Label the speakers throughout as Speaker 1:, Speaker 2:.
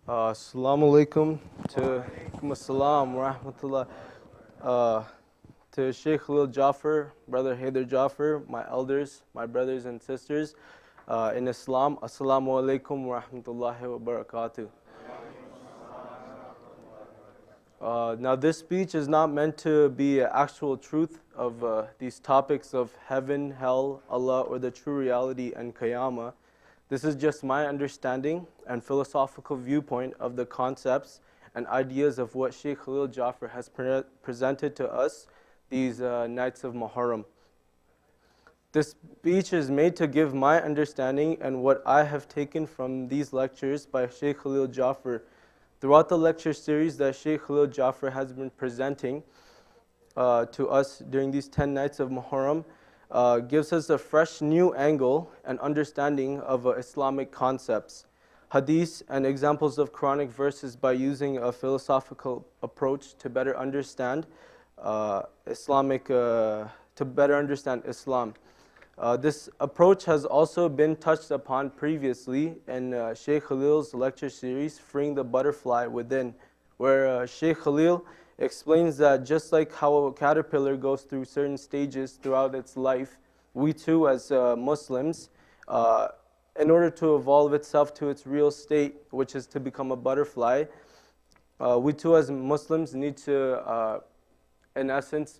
Speaker 1: Assalamu alaikum to assalam wa rahmatullah to Sheikh Khalil Jaffer, Brother Haider Jaffer, my elders, my brothers and sisters in Islam. Assalamu alaikum wa rahmatullahi wa barakatuh. Now this speech is not meant to be actual truth of these topics of heaven, hell, Allah, or the true reality and Qiyamah. This is just my understanding and philosophical viewpoint of the concepts and ideas of what Sheikh Khalil Jaffer has presented to us these nights of Muharram. This speech is made to give my understanding and what I have taken from these lectures by Sheikh Khalil Jaffer. Throughout the lecture series that Sheikh Khalil Jaffer has been presenting to us during these 10 nights of Muharram, gives us a fresh new angle and understanding of Islamic concepts, hadiths, and examples of Quranic verses by using a philosophical approach to better understand Islam. This approach has also been touched upon previously in Sheikh Khalil's lecture series, Freeing the Butterfly Within, where Sheikh Khalil explains that just like how a caterpillar goes through certain stages throughout its life, we too as Muslims, in order to evolve itself to its real state, which is to become a butterfly, we too as Muslims need to, in essence,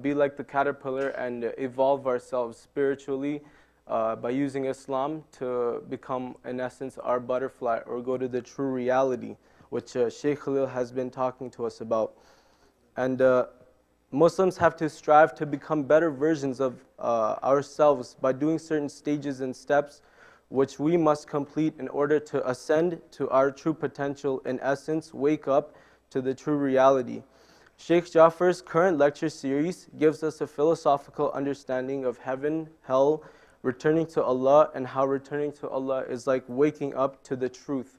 Speaker 1: be like the caterpillar and evolve ourselves spiritually by using Islam to become, in essence, our butterfly or go to the true reality, which Sheikh Khalil has been talking to us about. And Muslims have to strive to become better versions of ourselves by doing certain stages and steps which we must complete in order to ascend to our true potential, in essence, wake up to the true reality. Sheikh Jaffer's current lecture series gives us a philosophical understanding of heaven, hell, returning to Allah, and how returning to Allah is like waking up to the truth.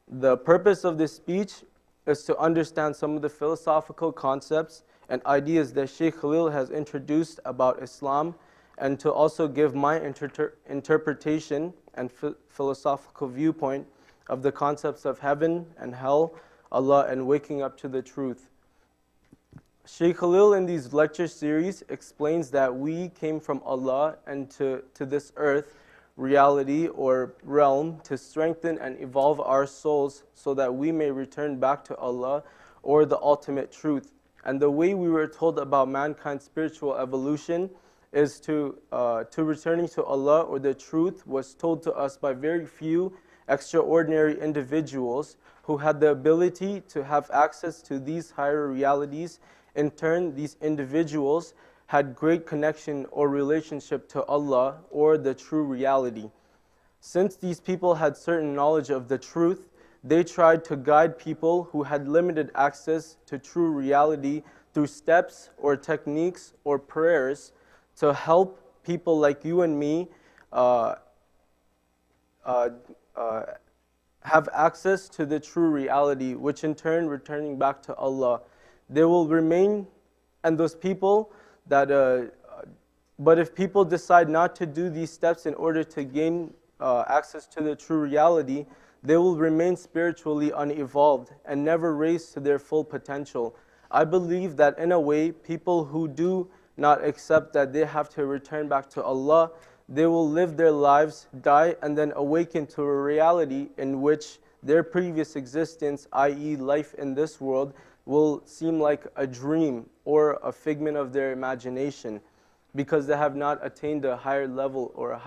Speaker 1: The purpose of this speech is to understand some of the philosophical concepts and ideas that Sheikh Khalil has introduced about Islam, and to also give my interpretation and philosophical viewpoint of the concepts of heaven and hell, Allah, and waking up to the truth. Sheikh Khalil in these lecture series explains that we came from Allah and to this earth, reality or realm, to strengthen and evolve our souls so that we may return back to Allah or the ultimate truth. And the way we were told about mankind's spiritual evolution is to returning to Allah or the truth was told to us by very few extraordinary individuals who had the ability to have access to these higher realities. In turn, these individuals had great connection or relationship to Allah or the true reality. Since these people had certain knowledge of the truth, they tried to guide people who had limited access to true reality through steps or techniques or prayers to help people like you and me have access to the true reality, which in turn returning back to Allah. They will remain, and those people that, but if people decide not to do these steps in order to gain access to the true reality, they will remain spiritually unevolved and never raise to their full potential. I believe that in a way, people who do not accept that they have to return back to Allah, they will live their lives, die, and then awaken to a reality in which their previous existence, i.e. life in this world, will seem like a dream or a figment of their imagination because they have not attained a higher level or a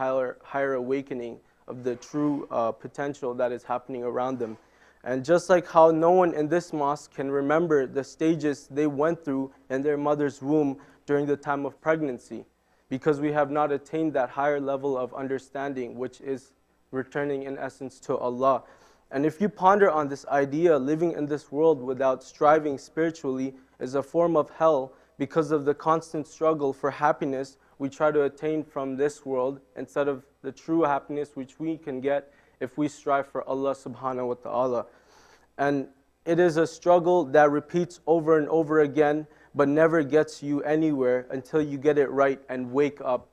Speaker 1: higher awakening of the true potential that is happening around them. And just like how no one in this mosque can remember the stages they went through in their mother's womb during the time of pregnancy, because we have not attained that higher level of understanding, which is returning in essence to Allah. And if you ponder on this idea, living in this world without striving spiritually is a form of hell because of the constant struggle for happiness we try to attain from this world instead of the true happiness which we can get if we strive for Allah subhanahu wa ta'ala. And it is a struggle that repeats over and over again, but never gets you anywhere until you get it right and wake up.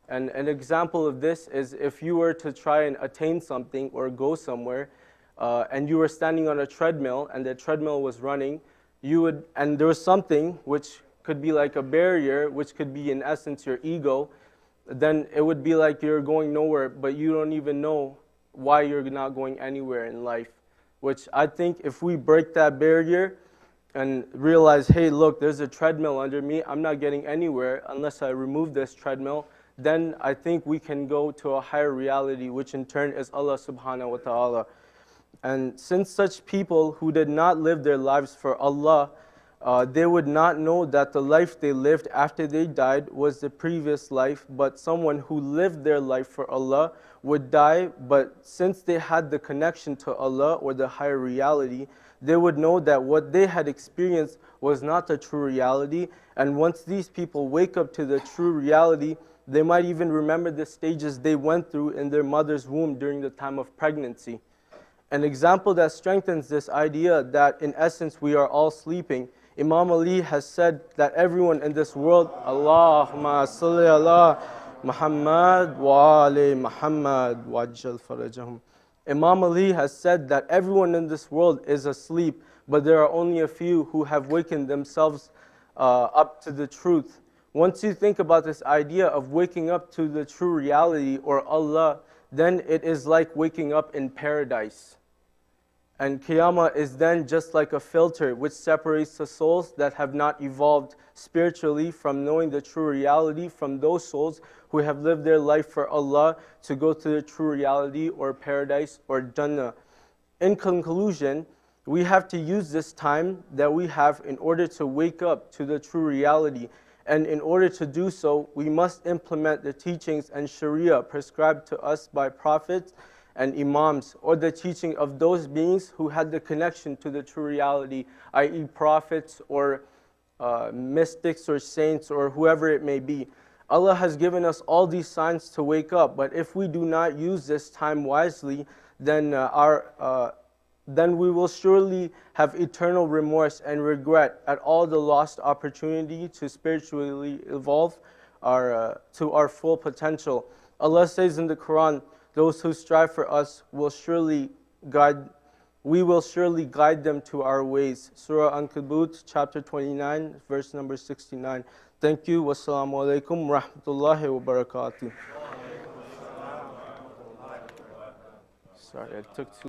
Speaker 1: And an example of this is if you were to try and attain something or go somewhere, and you were standing on a treadmill and the treadmill was running, and there was something which could be like a barrier, which could be in essence your ego, then it would be like you're going nowhere, but you don't even know why you're not going anywhere in life. Which I think if we break that barrier and realize, hey, look, there's a treadmill under me, I'm not getting anywhere unless I remove this treadmill, then I think we can go to a higher reality, which in turn is Allah subhanahu wa ta'ala. And since such people who did not live their lives for Allah, they would not know that the life they lived after they died was the previous life, but someone who lived their life for Allah would die, but since they had the connection to Allah or the higher reality, they would know that what they had experienced was not the true reality, and once these people wake up to the true reality, they might even remember the stages they went through in their mother's womb during the time of pregnancy. An example that strengthens this idea that in essence we are all sleeping, Imam Ali has said that everyone in this world, Allahumma salli ala Muhammad wa ali Muhammad wajjal farajahum. Imam Ali has said that everyone in this world is asleep, but there are only a few who have wakened themselves up to the truth. Once you think about this idea of waking up to the true reality or Allah, then it is like waking up in paradise. And Qiyamah is then just like a filter which separates the souls that have not evolved spiritually from knowing the true reality from those souls who have lived their life for Allah to go to the true reality or paradise or Jannah. In conclusion, we have to use this time that we have in order to wake up to the true reality. And in order to do so, we must implement the teachings and Sharia prescribed to us by prophets and imams, or the teaching of those beings who had the connection to the true reality, i.e. prophets or mystics or saints or whoever it may be. Allah has given us all these signs to wake up, but if we do not use this time wisely, then we will surely have eternal remorse and regret at all the lost opportunity to spiritually evolve to our full potential. Allah says in the Quran, those who strive for us will surely guide, we will surely guide them to our ways. Surah Ankabut, chapter 29, verse number 69. Thank you. Wassalamu alaikum wa rahmatullahi wa barakatuh. Sorry, I took too